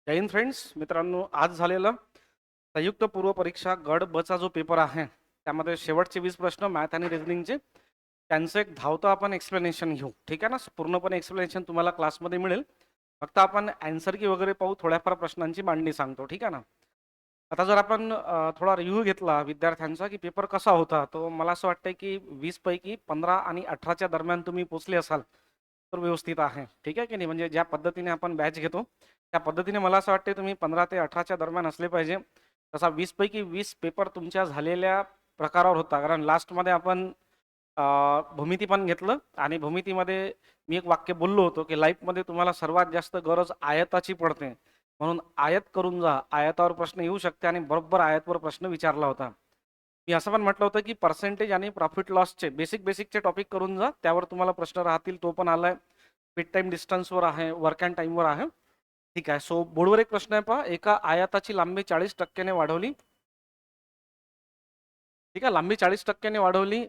जय Hind friends. मित्रांनो, आज झालेला संयुक्त पूर्व परीक्षा गट ब चा जो पेपर आहे त्यामध्ये शेवटचे 20 प्रश्न मॅथ आणि रिझनिंगचे त्यांचं एक धावतं आपण एक्सप्लेनेशन घेऊ. ठीक आहे ना. पूर्णपणे एक्सप्लेनेशन तुम्हाला क्लासमध्ये मिळेल. फक्त आपण आन्सर की वगैरे पाहू, थोड्याफार प्रश्नांची मांडणी सांगतो. ठीक आहे ना. आता जर आपण थोडा रिव्ह्यू घेतला विद्यार्थ्यांचा की पेपर कसा होता, तो मला असं वाटतंय की 20 पैकी 15 आणि 18च्या दरम्यान तुम्ही पोचले असाल तर व्यवस्थित आहे. ठीक आहे की नाही. म्हणजे ज्या पद्धतीने आपण बॅच घेतो त्या पद्धतीने मला असं वाटते तुम्ही 15 ते 18च्या दरम्यान असले पाहिजे. तसा 20 पैकी 20 पेपर तुमच्या झालेल्या प्रकारावर होता. कारण लास्टमध्ये आपण भूमिती पण घेतलं आणि भूमितीमध्ये मी एक वाक्य बोललो होतो की लाईफमध्ये तुम्हाला सर्वात जास्त गरज आयताची पडते, म्हणून आयत करून जा. आयतावर प्रश्न येऊ शकते आणि बरोबर आयतवर प्रश्न विचारला होता. मी असं पण म्हटलं होतं की पर्सेंटेज आणि प्रॉफिट लॉसचे बेसिकचे टॉपिक करून जा, त्यावर तुम्हाला प्रश्न राहतील. तो पण आलाय. स्पीड टाइम डिस्टन्सवर आहे, वर्क अँड टाइमवर आहे. ठीक आहे. सो बोर्डवर एक प्रश्न आहे पहा. एका आयताची लांबी 40% वाढवली. ठीक आहे. लांबी 40% वाढवली.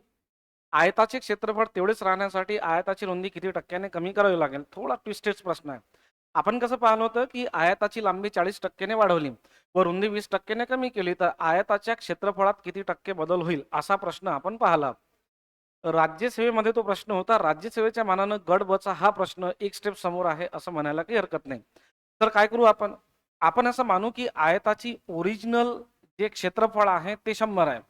आयताचे क्षेत्रफळ तेवढेच राहण्यासाठी आयताची रुंदी किती टक्क्याने कमी करावी लागेल. थोडा ट्विस्टेड प्रश्न आहे. आपण कसं पाहिलं होतं की आयताची लांबी 40% वाढवली व रुंदी 20% कमी केली तर आयताच्या क्षेत्रफळात किती टक्के बदल होईल, असा प्रश्न आपण पाहिला. राज्यसेवेमध्ये तो प्रश्न होता. राज्यसेवेच्या मानानं गट ब चा हा प्रश्न एक स्टेप समोर आहे असं म्हणायला काही हरकत नाही. तर काय करू आपण आपण असं मानू की आयताची ओरिजिनल जे क्षेत्रफळ आहे ते 100 आहे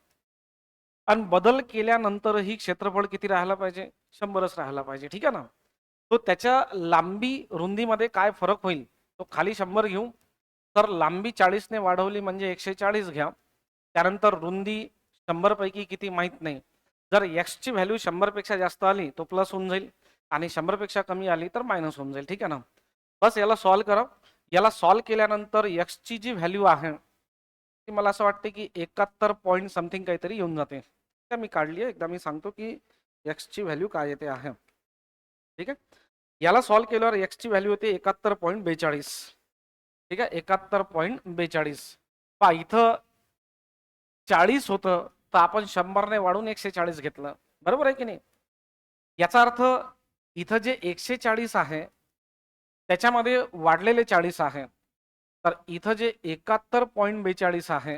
आणि बदल केल्यानंतरही क्षेत्रफळ किती राहायला पाहिजे, 100च राहायला पाहिजे. ठीक आहे ना. तो त्याच्या लांबी रुंदीमध्ये काय फरक होईल, तो खाली 100 घेऊ. तर लांबी 40 ने वाढवली म्हणजे 140 घ्या. त्यानंतर रुंदी 100 पैकी किती माहित नाही. जर x ची व्हॅल्यू 100 पेक्षा जास्त आली तो प्लस होऊन जाईल आणि 100 पेक्षा कमी आली तर मायनस होऊन जाईल. ठीक आहे ना. बस याला सॉल्व करा. याला सॉल्व केल्यानंतर x ची जी व्हॅल्यू आहे ती मला असं वाटते की 71 पॉईंट समथिंग काहीतरी येऊन जाते. त्या मी काढली आहे. एकदा मी सांगतो की x ची व्हॅल्यू काय येते आहे. ठीक आहे. याला सॉल्व केल्यावर x ची व्हॅल्यू होते 71.42. ठीक आहे. 71.42. पहा इथं 40 होतं तर आपण 100 ने वाढून 140 घेतलं. बरोबर आहे की नाही. याचा अर्थ इथं जे 140 आहे त्याच्यामध्ये वाढलेले 40 आहे. तर इथं जे 71.42 आहे,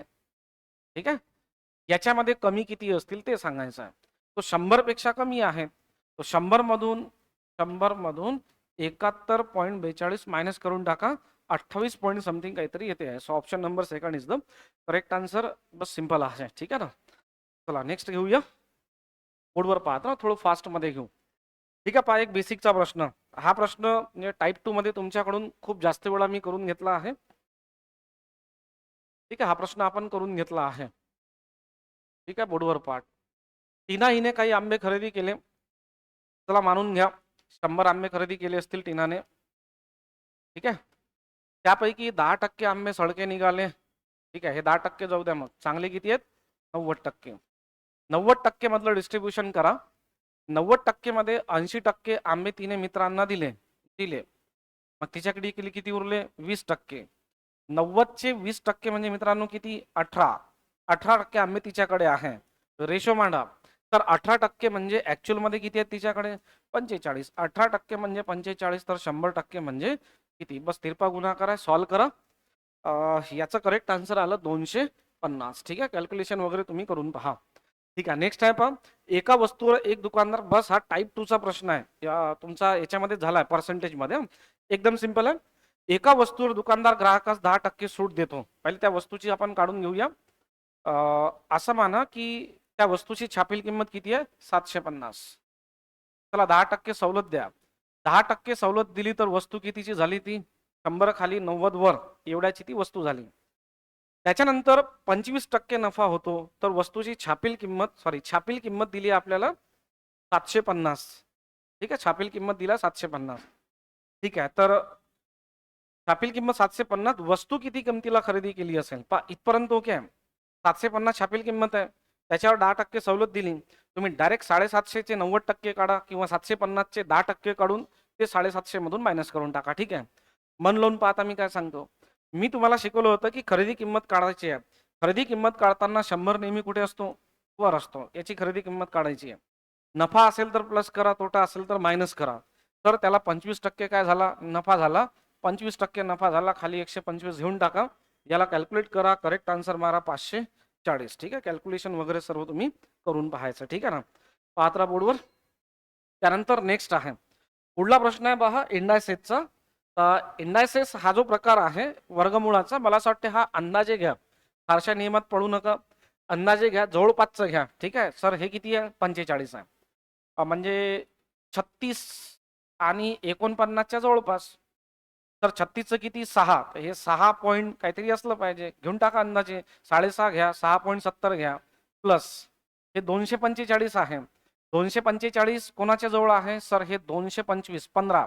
ठीक आहे, याच्यामध्ये कमी किती असतील ते सांगायचं आहे. तो 100 पेक्षा कमी आहे. तो 100 मधून 71.42 मायनस करून टाका. 28 पॉईंट समथिंग काहीतरी येते आहे. So option number second is the correct answer. Bus simple आहे. ठीक आहे ना. चला नेक्स्ट घेऊया. बोर्डवर पाहता ना, थोडं फास्टमध्ये घेऊ. ठीक आहे. पहा एक बेसिकचा प्रश्न. हा प्रश्न म्हणजे टाईप 2 मध्ये तुमच्याकडून खूप जास्त वेळा मी करून घेतला आहे. ठीक आहे. हा प्रश्न आपण करून घेतला आहे. ठीक आहे. बोर्डवर पाठ. टीना हिने काही आंबे खरेदी केले. चला मानून घ्या 100 आंबे खरेदी केले असतील टीनाने. ठीक आहे. त्यापैकी 10% आंबे सडके निघाले. ठीक आहे. हे 10% जाऊ द्या. मग चांगले किती आहेत, 90%. 90% मधलं डिस्ट्रीब्युशन करा. 90% मध्ये 80% आंबे तिने मित्रांना दिले दिले मग तिच्याकडे किती उरले, 20%. 90 चे 20% म्हणजे मित्रांनो किती, 18. 18% आंबे तिच्याकडे आहे. रेशो मांडा. तर 18% म्हणजे ऍक्च्युअल मध्ये किती आहेत तिच्याकडे, 45. 18% म्हणजे 45 तर 100% म्हणजे किती. बस तिरपा गुणाकार आहे. सॉल्व करा. याचं करेक्ट आन्सर आलं 250. ठीक आहे. कॅल्क्युलेशन वगैरे तुम्ही करून पहा. ठीक आहे. नेक्स्ट आहे पहा. एका वस्तूवर एक दुकानदार. बस हा टाईप 2 चा प्रश्न आहे. तुमचा याच्यामध्ये झालाय पर्सेंटेज मध्ये. एकदम सिंपल आहे. एका वस्तूवर दुकानदार ग्राहकास 10% सूट देतो. पहिले त्या वस्तूची आपण काढून घेऊया. असं माना की त्या वस्तूची छापील किंमत किती आहे, 750. चला 10% सवलत द्या. 10% सवलत दिली तर वस्तू कितीची झाली, ती 100 खाली 90 वर एवढ्याची ती वस्तू झाली. त्याच्यानंतर 25% नफा होतो तर वस्तूची छापील किंमत दिली आपल्याला 750. ठीक आहे. छापील किंमत दिला 750. ठीक आहे. तर छापील किंमत 750, वस्तू किती किमतीला खरेदी केली असेल पहा. इथपर्यंत ओके आहे. 750 छापील किंमत आहे, त्याच्यावर 10% सवलत दिली. तुम्ही डायरेक्ट 750 चे 90% काढा किंवा 750 चे 10% काढून ते 750 मधून मायनस करून टाका. ठीक आहे. मन लावून पाहता मी काय सांगतो. मी तुम्हाला शिकवलं होतं की खरेदी किंमत काढायची आहे. खरेदी किंमत काढताना 100 नेहमी कुठे असतो, वर असतो. याची खरेदी किंमत काढायची आहे. नफा असेल तर प्लस करा, तोटा असेल तर मायनस करा. तर त्याला 25% काय झाला, नफा झाला. 25% नफा झाला, खाली 125 घेऊन टाका, याला कॅल्क्युलेट करा, करेक्ट आन्सर मारा 540. ठीक आहे, कॅल्क्युलेशन वगैरे सर्व तुम्ही करून पाहायचं. ठीक आहे ना, पाहत राहा बोर्डवर. त्यानंतर नेक्स्ट आहे पुढला प्रश्न आहे पहा इंडायसेसचा. इंडायसेस हा जो प्रकार आहे वर्गमुळाचा, मला असं वाटतं हा अंदाजे घ्या, फारशा नियमात पडू नका, अंदाजे घ्या, जवळपासचं घ्या. ठीक आहे सर, हे किती आहे? 45 आहे. म्हणजे 36 आणि 49च्या जवळपास. तर 36चं किती? 6. हे 6 पॉईंट काहीतरी असलं पाहिजे, घेऊन टाका अंदाजे. 6.5 घ्या, 6.70 घ्या, प्लस हे 245 आहे. 245 कोणाच्या जवळ आहे सर? हे 225, 15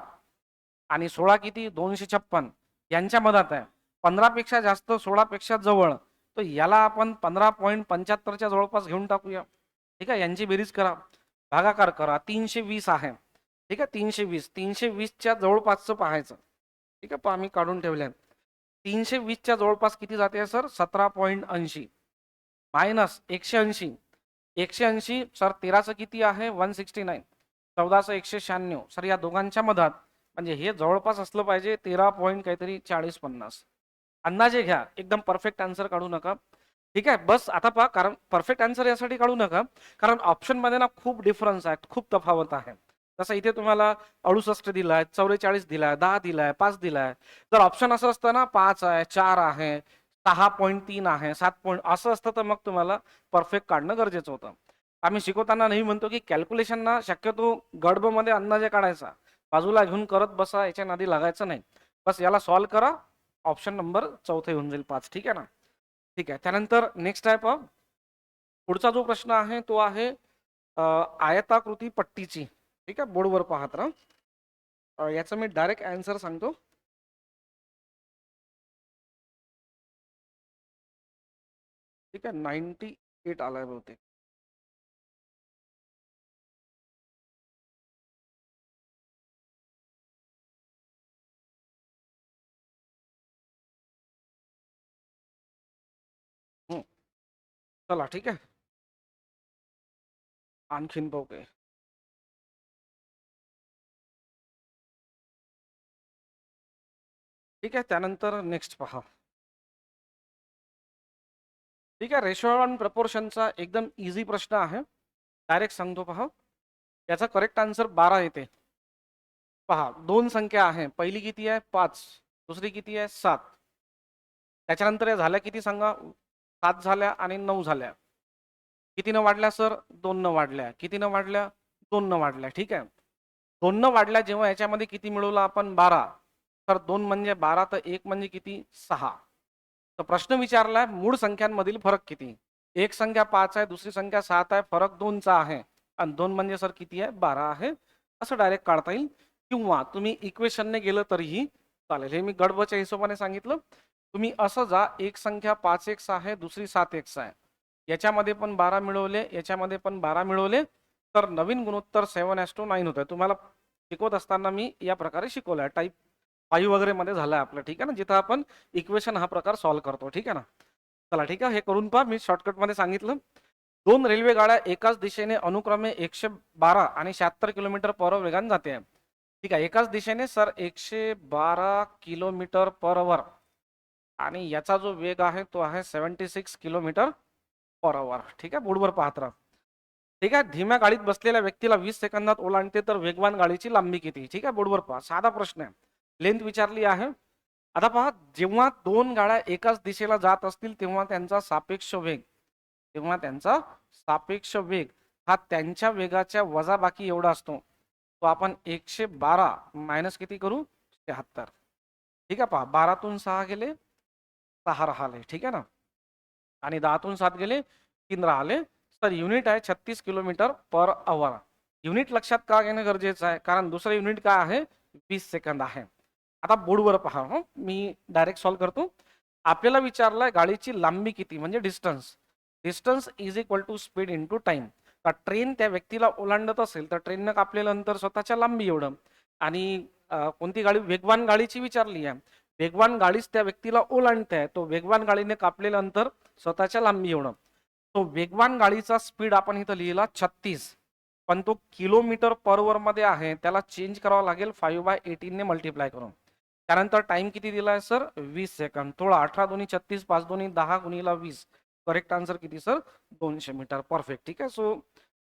आणि 16 किती? 256 यांच्या मधात आहे. 15 पेक्षा जास्त, 16 पेक्षा जवळ, तर याला आपण 15.75च्या जवळपास घेऊन टाकूया. ठीक आहे, यांची बेरीज करा, भागाकार करा, 320 आहे. ठीक आहे, 320च्या जवळपासचं पाहायचं. ठीक आहे, पहा मी काढून ठेवल्या. 320च्या जवळपास किती जाते सर? 17.80 मायनस 180. 180 सर 13चं किती आहे? 169. 14चं 196 सर, या दोघांच्या मधात, म्हणजे हे जवळपास असलं पाहिजे 13 पॉईंट काहीतरी 40-50. अंदाजे घ्या, एकदम परफेक्ट आन्सर काढू नका. ठीक आहे, बस आता पहा, कारण परफेक्ट आन्सर यासाठी काढू नका कारण ऑप्शन मध्ये ना खूप डिफरन्स आहे, खूप तफावत आहे. तसं इथे तुम्हाला 68 दिलाय, 44 दिलाय, 10 दिलाय, 5 दिलाय. जर ऑप्शन असं असतं ना 5 आहे, 4 आहे, 6.3 आहे, 7 पॉईंट असं असतं, तर मग तुम्हाला परफेक्ट काढणं गरजेचं होतं. आम्ही शिकवताना नाही म्हणतो की कॅल्क्युलेशन ना शक्यतो गडबडमध्ये अंदाजे काढायचा, बाजूला घेऊन करत बसा, याच्या नादी लागायचं नाही. बस याला सॉल्व्ह करा, ऑप्शन नंबर 4 होऊन जाईल 5. ठीक आहे ना. ठीक आहे, त्यानंतर नेक्स्ट आहे पहा, पुढचा जो प्रश्न आहे तो आहे आयताकृती पट्टीची. ठीक आहे, बोर्डवर पाहत राहा, याचं मी डायरेक्ट आन्सर सांगतो. ठीक आहे, 98 आलाय बहुतेक. चला ठीक आहे, आणखीन पाहू काय. ठीक आहे, त्यानंतर नेक्स्ट पहा. ठीक आहे, रेशो अँड प्रपोर्शनचा एकदम इझी प्रश्न आहे, डायरेक्ट सांगतो पहा. याचा करेक्ट आन्सर 12 येते. पहा, दोन संख्या आहे, पहिली किती आहे? 5, दुसरी किती आहे? 7. त्याच्यानंतर या झाल्या किती सांगा? 7 झाल्या आणि 9 झाल्या. कितीनं वाढल्या सर? 2 न वाढल्या. कितीनं वाढल्या? 2 न वाढल्या. ठीक आहे, 2 न वाढल्या जेव्हा याच्यामध्ये किती मिळवलं आपण? 12. तर 2 म्हणजे 12, तर 1 म्हणजे किती? 6. तर प्रश्न विचारलाय मूळ संख्यांमधील फरक किती? एक संख्या 5 आहे, दुसरी संख्या 7 आहे, फरक 2चा आहे, आणि 2 म्हणजे सर किती आहे? 12 आहे. असं डायरेक्ट काढता येईल, किंवा तुम्ही इक्वेशनने गेलं तरीही चालेल. हे मी गडबच्या हिशोबाने सांगितलं. तुम्ही असं जा, एक संख्या 5x आहे, दुसरी 7x आहे, याच्यामध्ये पण 12 मिळवले, याच्यामध्ये पण 12 मिळवले, तर नवीन गुणोत्तर 7:9 होतं. तुम्हाला शिकवत असताना मी या प्रकारे शिकवलाय, टाईप 5 वगैरे मध्ये झालाय आपलं. ठीक आहे ना, जिथं आपण इक्वेशन हा प्रकार सॉल्व्ह करतो. ठीक आहे ना. चला ठीक आहे, हे करून पहा, मी शॉर्टकट मध्ये सांगितलं. दोन रेल्वे गाड्या एकाच दिशेने अनुक्रमे 112 आणि 76 किलोमीटर पर वेगाने जाते. ठीक आहे, एकाच दिशेने सर 112 किलोमीटर पर आवर, आणि याचा जो वेग आहे तो आहे 76 किलोमीटर पर आवर. ठीक आहे, बोर्डवर पाहत राहा. ठीक आहे, धीम्या गाडीत बसलेल्या व्यक्तीला 20 सेकंदात ओलांडते, तर वेगवान गाडीची लांबी किती? ठीक आहे, बोर्डवर पहा, साधा प्रश्न आहे, लेंथ विचारली आहे. आता पहा, जेव्हा दोन गाड्या एकाच दिशेला जात असतील तेव्हा त्यांचा सापेक्ष वेग हा त्यांच्या वेगाच्या वजाबाकी एवढा असतो. तो आपण 112 मायनस किती करू? 73. ठीक आहे, पहा, 12तून 6 गेले, 6 राहिले. ठीक आहे ना, आणि 10तून 7 गेले, 3 राहिले. तर युनिट आहे 36 किलोमीटर पर आवर. युनिट लक्षात का घेणं गरजेचं आहे? कारण दुसरं युनिट काय आहे? 20 सेकंद आहे. आता बोर्डवर पहा, मी डायरेक्ट सॉल्व्ह करतो. आपल्याला विचारलाय गाडीची लांबी किती, म्हणजे distance. Distance is equal to speed into time. तर ट्रेन त्या व्यक्तीला ओलांडत असेल तर ट्रेननं कापलेलं अंतर स्वतःच्या लांबी एवढं, आणि कोणती गाडी? वेगवान गाडीची विचारली आहे. वेगवान गाडीच त्या व्यक्तीला ओलांडते आहे, तो वेगवान गाडीने कापलेलं अंतर स्वतःच्या लांबी एवढं. तो वेगवान गाडीचा स्पीड आपण इथं लिहिला 36, पण तो किलोमीटर पर आवर मध्ये आहे, त्याला चेंज करावा लागेल 5/18 ने मल्टिप्लाय करून. त्यानंतर टाइम किती दिलाय सर 20 सेकंद. थोडा 18 दोन्ही 36 5 दोन्ही 10 गुणीला 20. करेक्ट आन्सर किती सर 200 मीटर. परफेक्ट. ठीक आहे. सो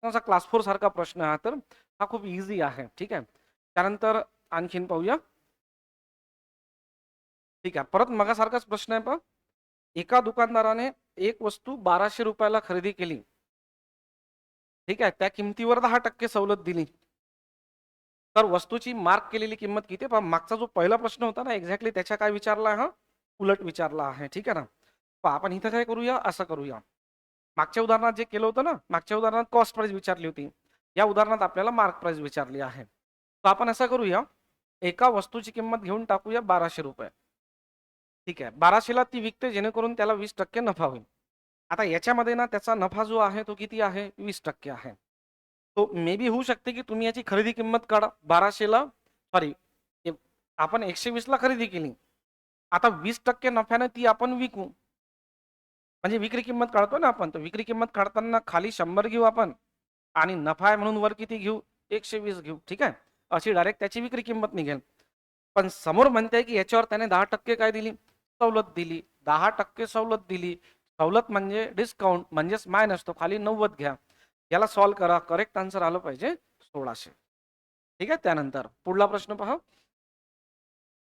क्लास 4 सारखा प्रश्न हा तर हा खूप इझी आहे. ठीक आहे. त्यानंतर आणखीन पाहूया. ठीक आहे. परत मगासारखाच प्रश्न आहे. एका दुकानदाराने एक वस्तू 1200 रुपयाला खरेदी केली. ठीक आहे. त्या किमतीवर 10% सवलत दिली. तर वस्तूची मार्क केलेली किंमत किती? मागचा जो पहिला प्रश्न होता ना एक्झॅक्टली त्याच्या काय विचारला हा उलट विचारला आहे. ठीक आहे ना. आपण इथं काय करूया असं करूया. मागच्या उदाहरणात जे केलं होतं ना मागच्या उदाहरणात कॉस्ट प्राइस विचारली होती. या उदाहरणात आपल्याला मार्क प्राइस विचारली आहे. तर आपण असं करूया एका वस्तूची किंमत घेऊन टाकूया 1200 रुपये. ठीक आहे. 1200ला ती विकते जेणेकरून त्याला 20% नफा होईल. आता याच्यामध्ये ना त्याचा नफा जो आहे तो किती आहे 20% आहे. तो मे बी होऊ शकते की तुम्ही याची खरेदी किंमत काढा 1200ला सॉरी आपण 120ला खरेदी केली. आता 20% नफ्याने ती आपण विकू. म्हणजे विक्री किंमत काढतो ना आपण तर विक्री किंमत काढताना खाली 100 घेऊ आपण आणि नफा आहे म्हणून वर किती घेऊ 120 घेऊ. ठीक आहे. अशी डायरेक्ट त्याची विक्री किंमत निघेल. पण समोर म्हणते की याच्यावर त्याने 10% काय दिली सवलत दिली. 10% सवलत दिली. सवलत म्हणजे डिस्काउंट म्हणजेच मायनस तो खाली 90 घ्या. याला सॉल्व्ह करा. करेक्ट आन्सर आलं पाहिजे 1600. ठीक आहे. त्यानंतर पुढला प्रश्न पहा.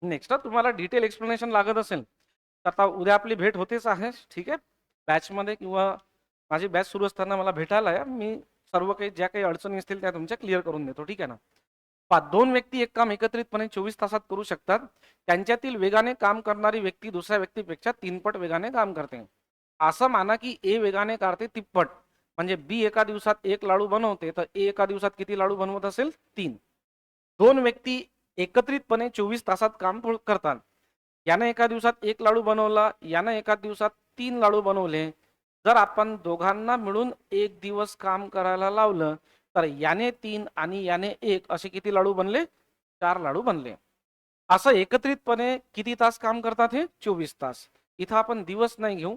नेक्स्ट तुम्हाला डिटेल एक्सप्लेनेशन लागत असेल तर आता उद्या आपली भेट होतेच आहे. ठीक आहे. बॅचमध्ये किंवा माझी बॅच सुरू असताना मला भेटायला या. मी सर्व काही ज्या काही अडचणी असतील त्या तुमच्या क्लिअर करून देतो. ठीक आहे ना. 2 व्यक्ती एक काम एकत्रितपणे 24 तासात करू शकतात. त्यांच्यातील वेगाने काम करणारी व्यक्ती दुसऱ्या व्यक्तीपेक्षा 3 पट वेगाने काम करते. असं माना की ए वेगाने काढते तिप्पट म्हणजे बी एका दिवसात 1 लाडू बनवते तर ए एका दिवसात किती लाडू बनवत असेल 3. 2 व्यक्ती एकत्रितपणे 24 तासात काम करतात. याने एका दिवसात 1 लाडू बनवला याने एका दिवसात 3 लाडू बनवले. जर आपण दोघांना मिळून 1 दिवस काम करायला लावलं तर याने 3 आणि याने 1 असे किती लाडू बनले 4 लाडू बनले. असं एकत्रितपणे किती तास काम करतात हे 24 तास. इथं आपण दिवस नाही घेऊ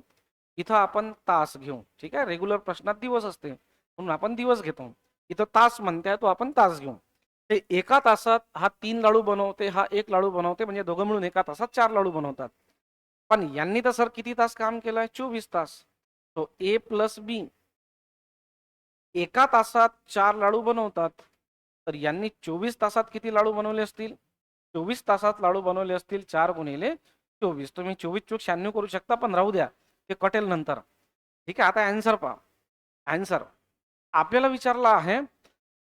इथं आपण तास घेऊ. ठीक आहे. रेग्युलर प्रश्नात दिवस असते म्हणून आपण दिवस घेतो. इथं तास म्हणताय तो आपण तास घेऊ. ते एका तासात हा 3 लाडू बनवते हा 1 लाडू बनवते म्हणजे दोघं मिळून एका तासात 4 लाडू बनवतात. पण यांनी तर सर किती तास काम केलंय 24 तास. तो ए प्लस बी एका तासात 4 लाडू बनवतात तर यांनी 24 तासात किती लाडू बनवले असतील 24 तासात लाडू बनवले असतील 4 गुणिले 24. तुम्ही 24 चूक 96 करू शकता पण राहू द्या ते कटेल नंतर. ठीक आहे. आता आन्सर पहा. आन्सर आपल्याला विचारला आहे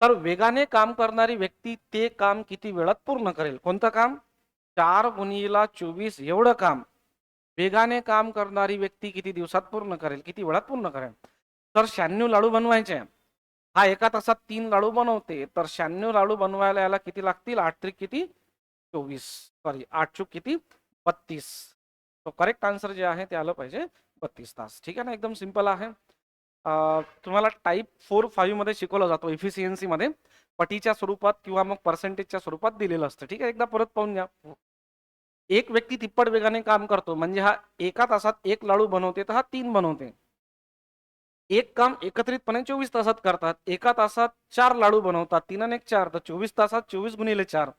तर वेगाने काम करणारी व्यक्ती ते काम किती वेळात पूर्ण करेल. कोणतं काम 4 गुणिला 24 एवढं काम वेगाने काम करणारी व्यक्ती किती दिवसात पूर्ण करेल किती वेळात पूर्ण करेल. तर 96 लाडू बनवायचे हा एका तासात 3 लाडू बनवते तर 96 लाडू बनवायला याला किती लागतील 8 त्रिक किती 24 सॉरी 8 चूक किती 32. तो करेक्ट आन्सर जे आहे ते आलं पाहिजे 32 तास. ठीक आहे ना. एकदम सिंपल आहे. तुम्हाला टाईप 4-5 मध्ये शिकवलं जातो इफिशियन्सी मध्ये पटीच्या स्वरूपात किंवा मग पर्सेंटेजच्या स्वरूपात दिलेलं असतं. ठीक आहे. एकदा परत पाहून घ्या. एक व्यक्ती तिप्पट वेगाने काम करतो म्हणजे हा एका तासात 1 लाडू बनवते तर हा 3 बनवते. एक काम एकत्रितपणे 24 तासात करतात. एका तासात 4 लाडू बनवतात. 3 आणि 1 4 तर 24 तासात 24 गुणिले 4.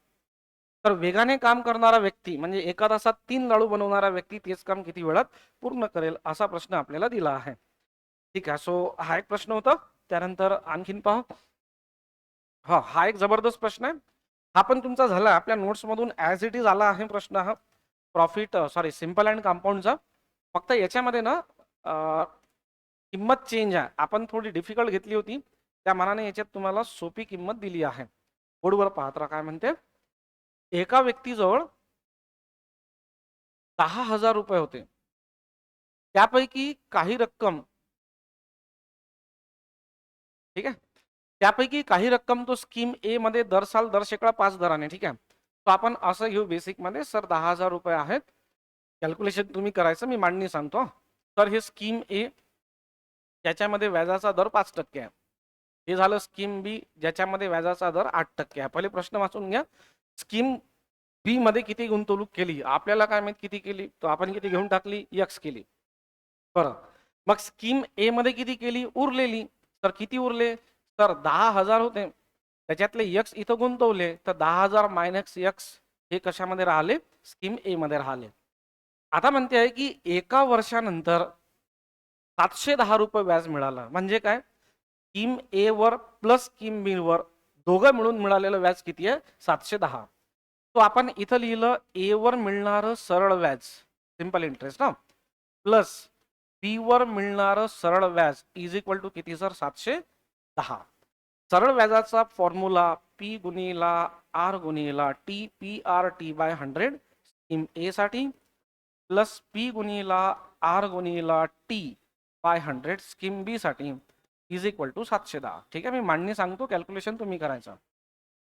तर वेगाने काम करणारा व्यक्ती म्हणजे एका तासात 3 लाडू बनवणारा व्यक्ती तेच काम किती वेळात पूर्ण करेल असा प्रश्न आपल्याला दिला आहे. ठीक आहे. सो हा एक प्रश्न होता. त्यानंतर आणखीन पहा. हा एक जबरदस्त प्रश्न आहे. हा पण तुमचा झाला आपल्या नोट्स मधून ऍज इट इज आला आहे प्रश्न हा. प्रॉफिट सॉरी सिंपल अँड कंपाऊंडचा. फक्त याच्यामध्ये ना किंमत चेंज आहे. आपण थोडी डिफिकल्ट घेतली होती त्या मानाने याच्यात तुम्हाला सोपी किंमत दिली आहे. बोर्डवर पाहत राहा काय म्हणते. एका व्यक्तीजवळ 10,000 रुपये होते. त्यापैकी काही रक्कम ठीक आहे. त्यापैकी काही रक्कम तो स्कीम ए मध्ये दर साल दर शेकडा 5 दराने. ठीक आहे. तो आपण असं घेऊ बेसिक मध्ये सर 10,000 रुपये आहेत. कॅल्क्युलेशन तुम्ही करायचं मी मांडणी सांगतो. तर हे स्कीम ए त्याच्यामध्ये व्याजाचा दर 5% आहे. हे झालं स्कीम बी ज्याच्यामध्ये व्याजाचा दर 8% आहे. पहिले प्रश्न वाचून घ्या. स्कीम बी मध्ये किती गुंतवणूक केली आपल्याला काय माहित किती केली तर आपण किती घेऊन टाकली x केली. बरं मग स्कीम ए मध्ये किती केली उरलेली तर किती उरले तर 10,000 होते. त्याच्यातले x इथं गुंतवले तर 10,000 मायनस x हे कशामध्ये राहिले? स्कीम ए मध्ये राहिले. आता म्हणते आहे की एका वर्षानंतर 710 रुपये व्याज मिळालं. म्हणजे काय? स्कीम ए वर प्लस स्कीम बी वर दोघं मिळून मिळालेलं व्याज किती आहे? 710. तो आपण इथं लिहिलं ए वर मिळणारं सरळ व्याज, सिंपल इंटरेस्ट ना, प्लस बी वर मिळणारं सरळ व्याज इज इक्वल टू किती सर? 710. सरळ व्याजाचा फॉर्म्युला पी गुणिला आर गुणिला T, P R T by 100 scheme A साठी, प्लस पी गुणिला आर गुणिला टी बाय 100 स्कीम बी साठी इज इक्वल टू 710. ठीक आहे, मी मांडणी सांगतो, कॅल्क्युलेशन तुम्ही करायचं.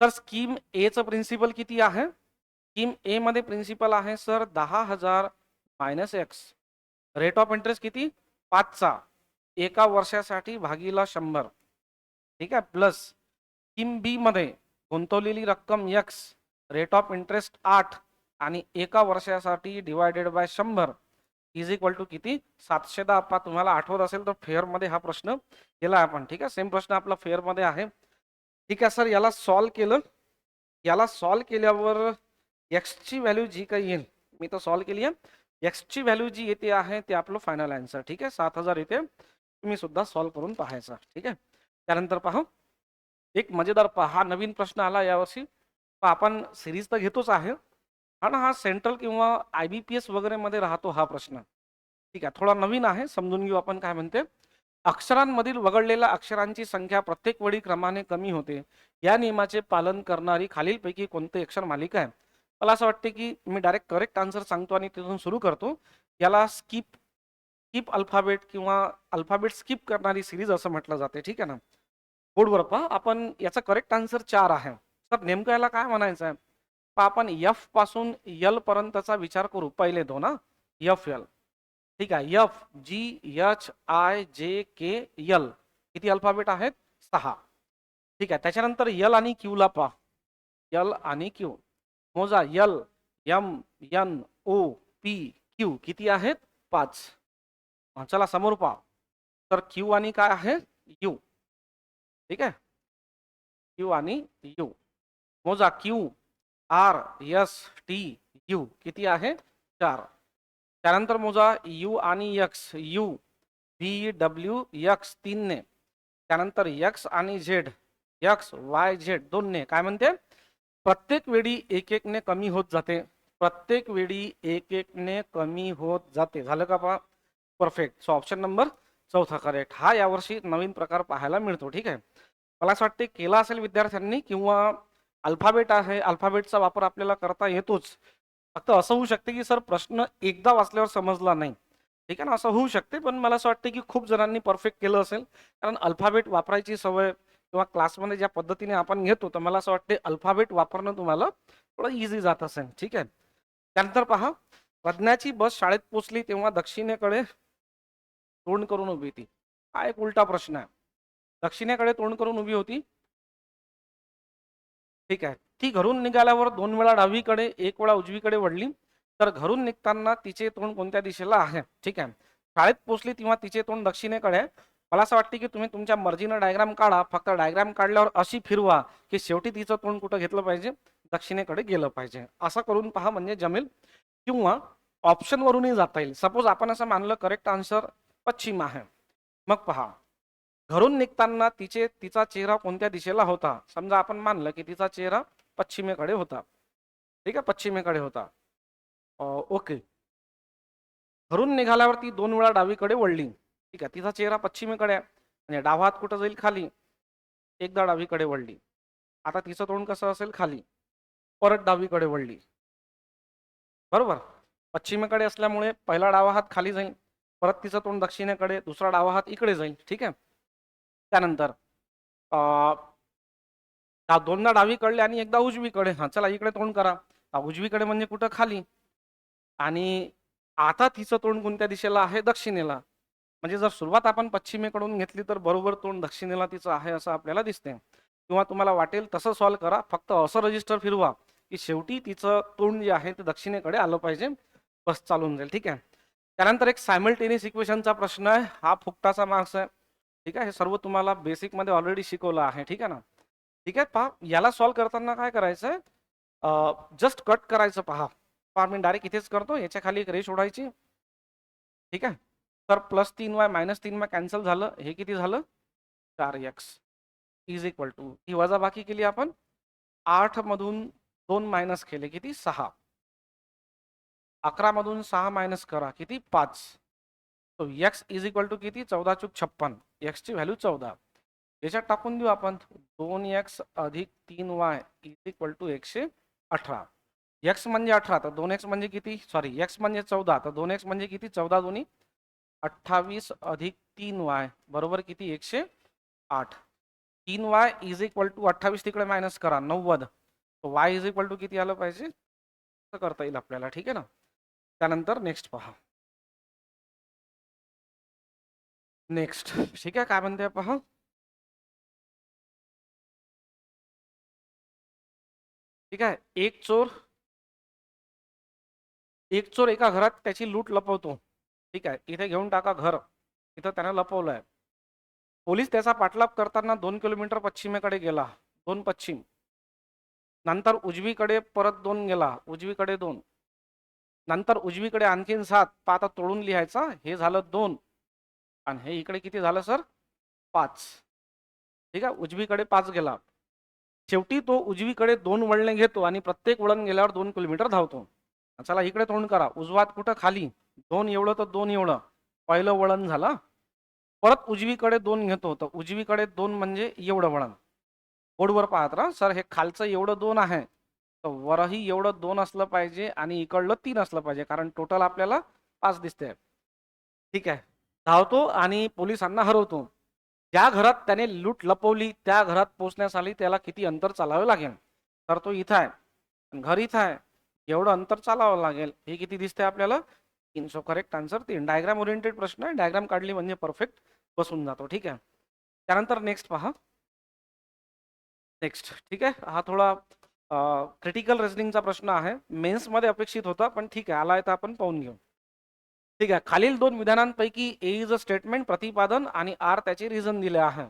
तर स्कीम ए चं प्रिन्सिपल किती आहे? स्कीम ए मध्ये प्रिन्सिपल आहे sir 10,000 minus x. Rate of interest किती? 5चा एका वर्षासाठी भागीला 100. ठीक आहे, प्लस स्कीम बी मध्ये गुंतवलेली रक्कम एक्स, रेट ऑफ इंटरेस्ट 8 आणि एका वर्षासाठी divided by 100 is equal to किती? 710. तुम्हाला आठवत असेल तर फेअर मध्ये हा प्रश्न केला आपण. ठीक आहे, सेम प्रश्न आपला फेअर मध्ये आहे. ठीक आहे सर, याला सॉल्व केलं. याला सॉल्व केल्यावर एक्स ची व्हॅल्यू जी काही येईल, मी तर सॉल्व केली आहे, एक्स ची व्हॅल्यू जी येते आहे ते आपलं फायनल आन्सर. ठीक आहे, 7000 येते. तुम्ही सुद्धा सॉल्व करून पाहायचा. ठीक आहे, त्यानंतर पहा एक मजेदार पहा, हा नवीन प्रश्न आला यावर्षी. आपण सिरीज तर घेतोच आहे, हा सेंट्रल किंवा IBPS वगैरे मध्ये राहतो हा प्रश्न. ठीक आहे, थोडा नवीन आहे, समजून घेऊ आपण काय म्हणते. अक्षरांमधील वगळलेल्या अक्षरांची संख्या प्रत्येक वेळी क्रमाने कमी होते. या नियमाचे पालन करणारी खालीलपैकी कोणते अक्षर मालिका आहे? मला असं वाटते की मी डायरेक्ट करेक्ट आन्सर सांगतो आणि तिथून सुरू करतो. याला स्किप स्किप अल्फाबेट किंवा अल्फाबेट स्किप करणारी सिरीज असं म्हटलं जाते. ठीक आहे ना, बोर्डवर पहा, आपण याचा करेक्ट आन्सर 4 आहे. तर नेमकं याला काय म्हणायचं आहे? आपण एफ पासून यल पर्यंतचा विचार करू. पहिले दोन हा, एफ यल. ठीक आहे, एफ GHIJKL किती अल्फाबेट आहेत? 6. ठीक आहे, त्याच्यानंतर यल आणि क्यू ला पहा. यल आणि क्यू मोजा. LMNOP किती आहेत? 5. चला समोर पहा. तर क्यू आणि काय आहे? यू. ठीक आहे, क्यू आणि यू मोजा. QRSTU किती आहे? 4. त्यानंतर मोजा यू आणि एक्स. UVWX 3 ने. त्यानंतर एक्स आणि झेड, XYZ 2 ने. काय म्हणते? प्रत्येक वेळी एक एक ने कमी होत जाते. प्रत्येक वेळी एक एक ने कमी होत जाते. झालं का पहा? परफेक्ट. सो ऑप्शन नंबर चौथा करेक्ट. हा यावर्षी नवीन प्रकार पाहायला मिळतो. ठीक आहे, मला असं वाटते केला असेल विद्यार्थ्यांनी, किंवा अल्फाबेट आहे, अल्फाबेटचा वापर आपल्याला करता येतोच. फक्त असं होऊ शकते की सर प्रश्न एकदा वाचल्यावर समजला नाही. ठीक आहे ना, असं होऊ शकते. पण मला असं वाटतं की खूप जणांनी परफेक्ट केलं असेल, कारण अल्फाबेट वापरायची सवय किंवा क्लासमध्ये ज्या पद्धतीने आपण घेतो, तर मला असं वाटते अल्फाबेट वापरणं तुम्हाला थोडं इझी जात असेल. ठीक आहे, त्यानंतर पहा, प्रज्ञाची बस शाळेत पोहोचली तेव्हा दक्षिणेकडे तोंड करून उभी होती. हा एक उलटा प्रश्न आहे. दक्षिणेकडे तोंड करून उभी होती. ठीक आहे, ती घरून निघाल्यावर 2 वेळा डावीकडे 1 वेळा उजवीकडे वळली. तर घरून निघताना तिचे तोंड कोणत्या दिशेला आहे? ठीक आहे, शाळेत पोहोचली तेव्हा तिचे तोंड दक्षिणेकडे आहे. मला असं वाटतं की तुम्ही तुमच्या मर्जीनं डायग्राम काढा, फक्त डायग्राम काढल्यावर अशी फिरवा की शेवटी तिचं तोंड कुठं घेतलं पाहिजे? दक्षिणेकडे गेलं पाहिजे. असं करून पहा, म्हणजे जमेल. किंवा ऑप्शन वरूनही जाता येईल. सपोज आपण असं मानलं करेक्ट आन्सर पश्चिम आहे, मग पहा, घरून निघताना तिचा चेहरा कोणत्या दिशेला होता? समजा आपण मानलं की तिचा चेहरा पश्चिमेकडे होता. ठीक आहे, पश्चिमेकडे होता. ओके, घरून निघाल्यावर ती 2 वेळा डावीकडे वळली. ठीक आहे, तिचा चेहरा पश्चिमेकडे आहे आणि डावा हात कुठं जाईल? खाली. एकदा डावीकडे वळली. आता तिचं तोंड कसं असेल? खाली. परत डावीकडे वळली. बरोबर, पश्चिमेकडे असल्यामुळे पहिला डावा हात खाली जाईल, परत तिचं तोंड दक्षिणेकडे, दुसरा डावा हात इकडे जाईल. ठीक आहे, त्यानंतर दोनदा डावीकडे आणि एकदा उजवीकडे. हा, चला इकडे तोंड करा. उजवीकडे म्हणजे कुठं? खाली. आणि आता तिचं तोंड कोणत्या दिशेला आहे? दक्षिणेला. म्हणजे जर सुरुवात आपण पश्चिमेकडून घेतली तर बरोबर तोंड दक्षिणेला तिचं आहे असं आपल्याला दिसते. किंवा तुम्हाला वाटेल तसं सॉल्व करा, फक्त असं रजिस्टर फिरवा की शेवटी तिचं तोंड जे आहे ते दक्षिणेकडे आलं पाहिजे, बस चालून जाईल. ठीक आहे, त्यानंतर एक सायमल्टेनियस इक्वेशनचा प्रश्न आहे. हा फुकटाचा मार्क्स आहे. ठीक आहे, हे सर्व तुम्हाला बेसिक मध्ये ऑलरेडी शिकवलं आहे. ठीक आहे ना. ठीक आहे, पहा, याला सॉल्व करताना काय करायचं आहे? जस्ट कट करायचं पहा. मी डायरेक्ट इथेच करतो, याच्या खाली एक रेष ओढायची. ठीक आहे. तर +3y -3y कॅन्सल झालं. हे किती झालं? 4x इज इक्वल टू, ही वजाबाकी केली आपण, 8 मधून 2 मायनस केले किती? 6. 11 मधून 6 मायनस करा किती? 5. तो x इज इक्वल टू किती? 14 × 56. x ची व्हॅल्यू 14. याच्यात टाकून देऊ आपण 2x अधिक 3y is equal to 118. x म्हणजे 18 तर 2x म्हणजे किती? सॉरी, x म्हणजे 14 तर 2x म्हणजे किती? 14 दोन्ही 28 अधिक 3y बरोबर किती? 108. 3y इज इक्वल टू 28 तिकडे मायनस करा 90. y इज इक्वल टू किती आलं पाहिजे? असं करता येईल आपल्याला. ठीक आहे ना. त्यानंतर नेक्स्ट पहा. नेक्स्ट ठीक आहे, काय म्हणते पहा. ठीक आहे. एक चोर एका घरात त्याची लूट लपवतो. ठीक आहे. इथे घेऊन टाका घर, इथं त्यानं लपवलंय. पोलीस त्याचा पाठलाग करताना 2 किलोमीटर पश्चिमेकडे गेला. 2 पश्चिम. नंतर उजवीकडे परत 2 गेला. उजवीकडे 2. नंतर उजवीकडे आणखीन 7. आता तोडून लिहायचा. हे झालं 2 आणि हे इकडे किती झालं सर? 5. ठीक आहे. उजवीकडे 5 गेला. शेवटी तो उजवीकडे 2 वळणे घेतो आणि प्रत्येक वळण गेल्यावर 2 किलोमीटर धावतो. चला इकडे तोंड करा. उजवात कुठं? खाली. 2 एवढं तर 2 एवढं पहिलं वळण झालं. परत उजवीकडे 2 घेतो तर उजवीकडे 2 म्हणजे एवढं वळण. बोर्डवर पाहत राहा सर, हे खालचं एवढं 2 आहे तर वरही एवढं 2 असलं पाहिजे आणि इकडलं 3 असलं पाहिजे, कारण टोटल आपल्याला 5 दिसते. ठीक आहे. धावतो आणि पोलिसांना हरवतो. ज्या घरात त्याने लूट लपवली त्या घरात पोहोचण्यासाठी त्याला किती अंतर चालावे लागेल? तर तो इथं आहे, घर इथं आहे, एवढं अंतर चालावं लागेल. हे किती दिसते आपल्याला? 3. So correct answer 3. Diagram oriented प्रश्न आहे. डायग्राम काढली म्हणजे परफेक्ट बसून जातो. ठीक आहे. त्यानंतर नेक्स्ट पहा. नेक्स्ट ठीक आहे. हा थोडा क्रिटिकल रिझनिंगचा प्रश्न आहे. मेन्स मध्ये अपेक्षित होता, पण ठीक आहे, आलाय तर आपण पाहून घेऊ. ठीक आहे. खालील 2 विधानांपैकी ए इज अ स्टेटमेंट प्रतिपादन आणि आर त्याचे रिझन दिले आहे.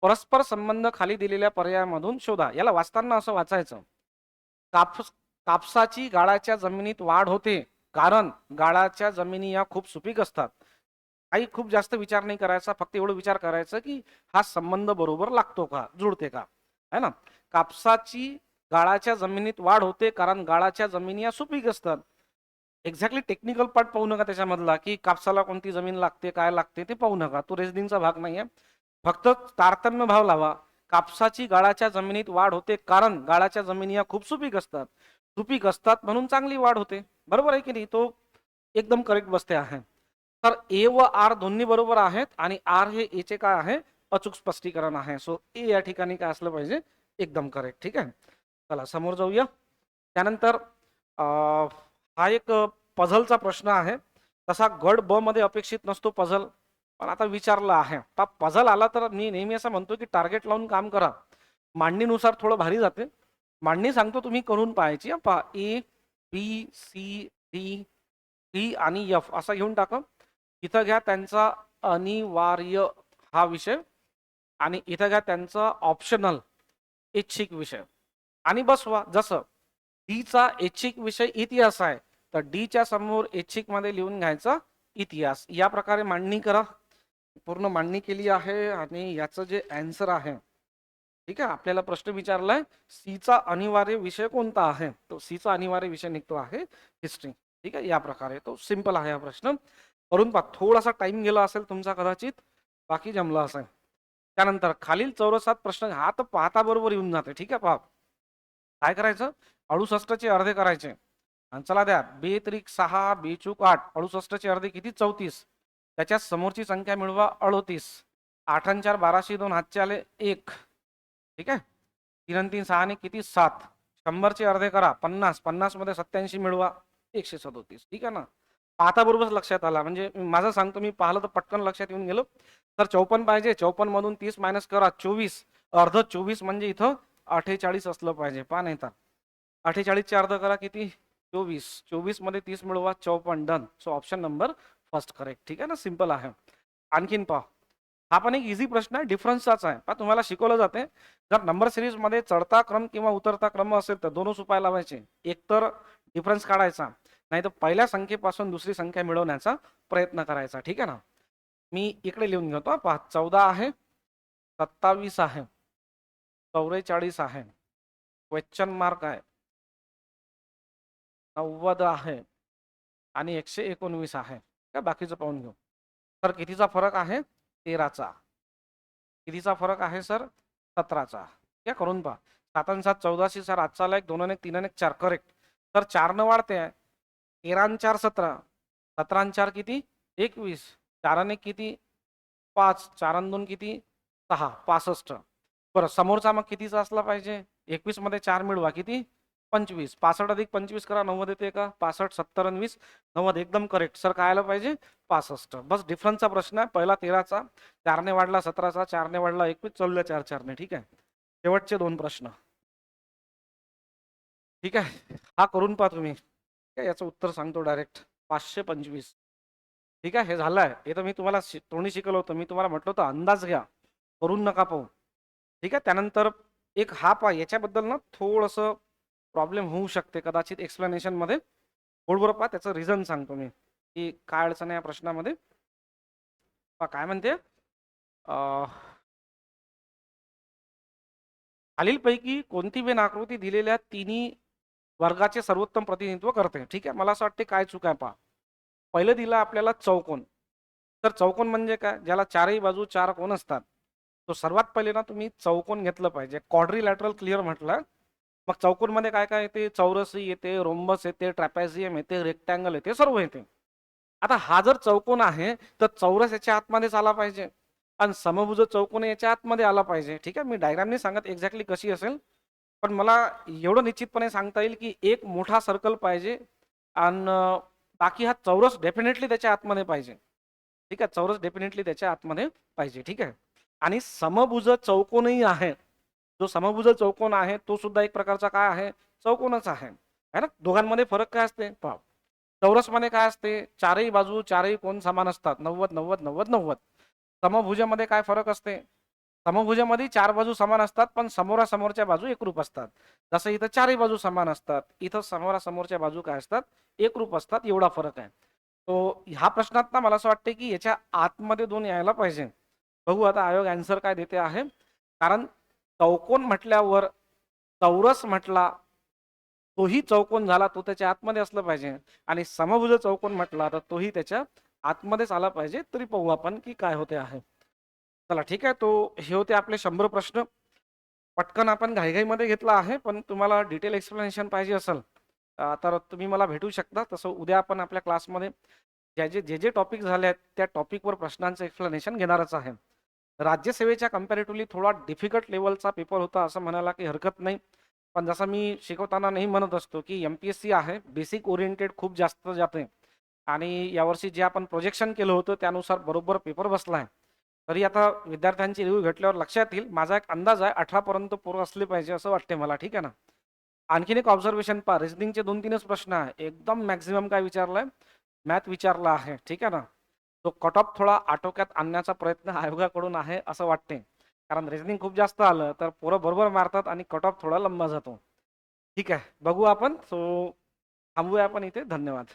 परस्पर संबंध खाली दिलेल्या पर्यायामधून शोधा. याला वाचताना असं वाचायचं. कापसाची गाळाच्या जमिनीत वाढ होते कारण गाळाच्या जमिनी या खूप सुपीक असतात. काही खूप जास्त विचार नाही करायचा, फक्त एवढं विचार करायचं की हा संबंध बरोबर लागतो का, जुळते का, है ना. कापसाची गाळाच्या जमिनीत वाढ होते कारण गाळाच्या जमिनी या सुपीक असतात. एक्झॅक्टली टेक्निकल पार्ट पाहू नका त्याच्यामधला, की कापसाला कोणती जमीन लागते, काय लागते ते पाहू नका. तो रेसनिंगचा भाग नाहीये. फक्त तारतम्य भाव लावा. कापसाची गाळाच्या जमिनीत वाढ होते कारण गाळाच्या जमिनी या खूप सुपीक असतात. सुपीक असतात म्हणून चांगली वाढ होते. बरोबर आहे की नाही? तो एकदम करेक्ट बसते आहे. तर ए व आर दोन्ही बरोबर आहेत आणि आर हे एचे काय आहे? अचूक स्पष्टीकरण आहे. सो ए या ठिकाणी काय असलं पाहिजे? एकदम करेक्ट. ठीक आहे. चला समोर जाऊया. त्यानंतर हा एक पझलचा प्रश्न आहे. तसा गट ब मध्ये अपेक्षित नसतो पझल, पण आता विचारला आहे. पझल आला तर मी नेहमी असं म्हणतो की टार्गेट लावून काम करा. मांडणीनुसार थोडं भारी जाते. मांडणी सांगतो तुम्ही करून पाहायची. पहा, A B C D E आणि एफ असा घेऊन टाका. इथं घ्या त्यांचा अनिवार्य हा विषय आणि इथं घ्या त्यांचा ऑप्शनल ऐच्छिक विषय आणि बसवा. जसं डी चा ऐच्छिक विषय इतिहास आहे तर डी च्या समोर ऐच्छिक मध्ये लिहून घ्यायचा इतिहास. या प्रकारे मांडणी करा. पूर्ण मांडणी केली आहे आणि याचं जे आन्सर आहे, ठीक आहे, आपल्याला प्रश्न विचारलाय सी चा अनिवार्य विषय कोणता आहे, तो सी चा अनिवार्य विषय निघतो आहे हिस्ट्री. ठीक आहे. या प्रकारे तो सिंपल आहे हा प्रश्न. करून पहा. थोडासा टाइम गेला असेल तुमचा कदाचित, बाकी जमला असेल. त्यानंतर खालील चौरसात प्रश्न हा तर पाहता बरोबर येऊन जाते. ठीक आहे. पहा काय करायचं, 68 चे अर्धे करायचे. आणि चला द्या, 2 × 6 2 × 8 68 चे अर्धे किती? 34. त्याच्या समोरची संख्या मिळवा 38. 8 आणि 4 12 2 हातचे आले 1. ठीक आहे. 3 आणि 3 6 किती? 7. 100 चे अर्धे करा 50. 50 मध्ये 87 मिळवा 137. ठीक आहे ना. पाहता बरोबर लक्षात आला. म्हणजे माझं सांगतो, मी पाहिलं तर पटकन लक्षात येऊन गेलो. तर 54 पाहिजे. 54 मधून 30 मायनस करा 24. अर्ध 24 म्हणजे इथं 48 असलं पाहिजे. पहा नाही तर 48 चे अर्ध करा किती? 24. 24 मध्ये 30 मिळवा 54. Done. So option number first correct. ठीक आहे ना. सिंपल आहे. आणखीन पहा. हा पण एक इझी प्रश्न आहे, डिफरन्सचाच आहे. पण तुम्हाला शिकवलं जाते जर नंबर सिरीज मध्ये चढता क्रम किंवा उतरता क्रम असेल तर दोनच उपाय लावायचे. एक तर डिफरन्स काढायचा, नाही तर पहिल्या संख्येपासून दुसरी संख्या मिळवण्याचा प्रयत्न करायचा. ठीक आहे ना. मी इकडे लिहून घेतो. पहा, 14 आहे, 27 आहे, 44 आहे, क्वेश्चन मार्क आहे, 90 आहे आणि 119 आहे. का बाकीचं पाहून घेऊ. तर कितीचा फरक आहे? 13चा. कितीचा फरक आहे सर? 17चा. क्या करून पहा. 7 आणि 7 14, सर आजचा आला 1 2 आणि 1 3 आणि 1 4 करेक्ट. तर 4 न वाढते आहे. 13 आणि 4 17. 17 आणि 4 किती? 21. 4 आणि 1 किती? 5. 4 आणि 2 किती? 6. 65. बरं, समोरचा मग कितीचा असला पाहिजे? 21 मध्ये 4 मिळवा किती? 25. 65 अधिक 25 करा, 90 येते का? 65 70 आणि 20 90 एकदम करेक्ट. सर काय आलं पाहिजे? 65. बस डिफरन्सचा प्रश्न आहे. पहिला 13चा, 4 ने वाढला 17चा, 4 ने वाढला 21, चौल्या 4 4 ने. ठीक आहे. शेवटचे 2 प्रश्न. ठीक आहे. हा करून पहा तुम्ही. ठीक आहे, याचं उत्तर सांगतो डायरेक्ट. 525. ठीक आहे, हे झालंय. हे तर मी तुम्हाला तोंडी शिकवलं होतं. मी तुम्हाला म्हटलं होतं अंदाज घ्या, करून नका पाहू. ठीक आहे. त्यानंतर एक हा पहा, याच्याबद्दल ना थोडंसं प्रॉब्लेम होऊ शकते कदाचित एक्सप्लेनेशन मध्ये. थोडं पहा, त्याचं रिझन सांगतो मी की काय अडचण आहे या प्रश्नामध्ये. काय म्हणते, खालीलपैकी कोणती वेन आकृती दिलेल्या तिन्ही वर्गाचे सर्वोत्तम प्रतिनिधित्व करते? ठीक आहे. मला असं वाटते काय चूक आहे पहा. पहिलं दिलं आपल्याला चौकोन. तर चौकोन म्हणजे काय? ज्याला चारही बाजू 4 कोण असतात. तो सर्वात पहिले ना तुम्ही चौकोन घेतलं पाहिजे. क्वाड्रिलॅटरल क्लिअर म्हटलं. मग चौकोन मध्ये काय काय येते? चौरसी येते, रोम्बस येते, ट्रॅपेझियम येते, रेक्टँगल येते, सर्व येते. आता हा जर चौकोन आहे तर चौरस याच्या आतमध्येच आला पाहिजे आणि समभुज चौकोन याच्या आतमध्ये आला पाहिजे. ठीक आहे. मी डायग्रामने सांगत एक्झॅक्टली कशी असेल, पण मला एवढं निश्चितपणे सांगता येईल की एक मोठा सर्कल पाहिजे आणि बाकी हा चौरस डेफिनेटली त्याच्या आतमध्ये पाहिजे. ठीक आहे. चौरस डेफिनेटली त्याच्या आतमध्ये पाहिजे. ठीक आहे. आणि समभुज चौकोनही आहे. जो समभुज चौकोन आहे तो सुद्धा एक प्रकारचा काय आहे? चौकोनच आहे. है ना. दोघांमध्ये फरक काय असते पहा. चौरस मध्ये काय असते? चारही बाजू चारही कोण समान असतात. 90 90 90 90. समभुजामध्ये काय फरक असते? समभुजामध्ये 4 बाजू समान असतात पण समोरासमोरच्या बाजू एकरूप असतात. जसं इथं चारही बाजू समान असतात, इथं समोरासमोरच्या बाजू काय असतात? एकरूप असतात. एवढा फरक आहे. तो ह्या प्रश्नात ना मला असं वाटते की याच्या आतमध्ये 2 यायला पाहिजे. बघू आता आयोग आन्सर काय देते आहे. कारण चौकोन म्हटल्यावर चौरस म्हटला तोही चौकोन झाला, तो त्याच्या आतमध्ये असलं पाहिजे. आणि समभुज चौकोन म्हटला तर तोही त्याच्या आतमध्येच आला पाहिजे. तरी पाहू आपण की काय होते आहे. चला ठीक आहे. तो हे होते आपले 100 प्रश्न. पटकन आपण घाईघाईमध्ये घेतला आहे, पण तुम्हाला डिटेल एक्सप्लेनेशन पाहिजे असेल तर तुम्ही मला भेटू शकता. तसं उद्या आपण आपल्या क्लासमध्ये जे जे टॉपिक झाले आहेत त्या टॉपिकवर प्रश्नांचं एक्सप्लेनेशन घेणारच आहे. राज्यसेवेच्या कम्पॅरेटिव्हली थोडा डिफिकल्ट लेवलचा पेपर होता असं म्हणायला काही हरकत नाही. पण जसं मी शिकवताना नेहमी म्हणत असतो की MPSC आहे, बेसिक ओरिएंटेड खूप जास्त जाते. आणि यावर्षी जे आपण प्रोजेक्शन केलं होतं त्यानुसार बरोबर पेपर बसला आहे. तरी आता विद्यार्थ्यांची रिव्ह्यू घेतल्यावर लक्षात येईल. माझा एक अंदाज आहे 18 पर्यंत पोरं असले पाहिजे असं वाटते मला. ठीक आहे ना. आणखीन एक ऑब्झर्वेशन पहा. रिझनिंगचे 2-3च प्रश्न आहे. एकदम मॅक्झिमम काय विचारलंय? मॅथ विचारला आहे. ठीक आहे ना. तो कट ऑफ थोडा आटोक्यात आणण्याचा प्रयत्न आयोगाकडून आहे असं वाटते. कारण रिझनिंग खूप जास्त आलं तर पोरं बरोबर मारतात आणि कट ऑफ थोडा लंबा जातो. ठीक आहे. बघू आपण. सो थांबूया आपण इथे. धन्यवाद.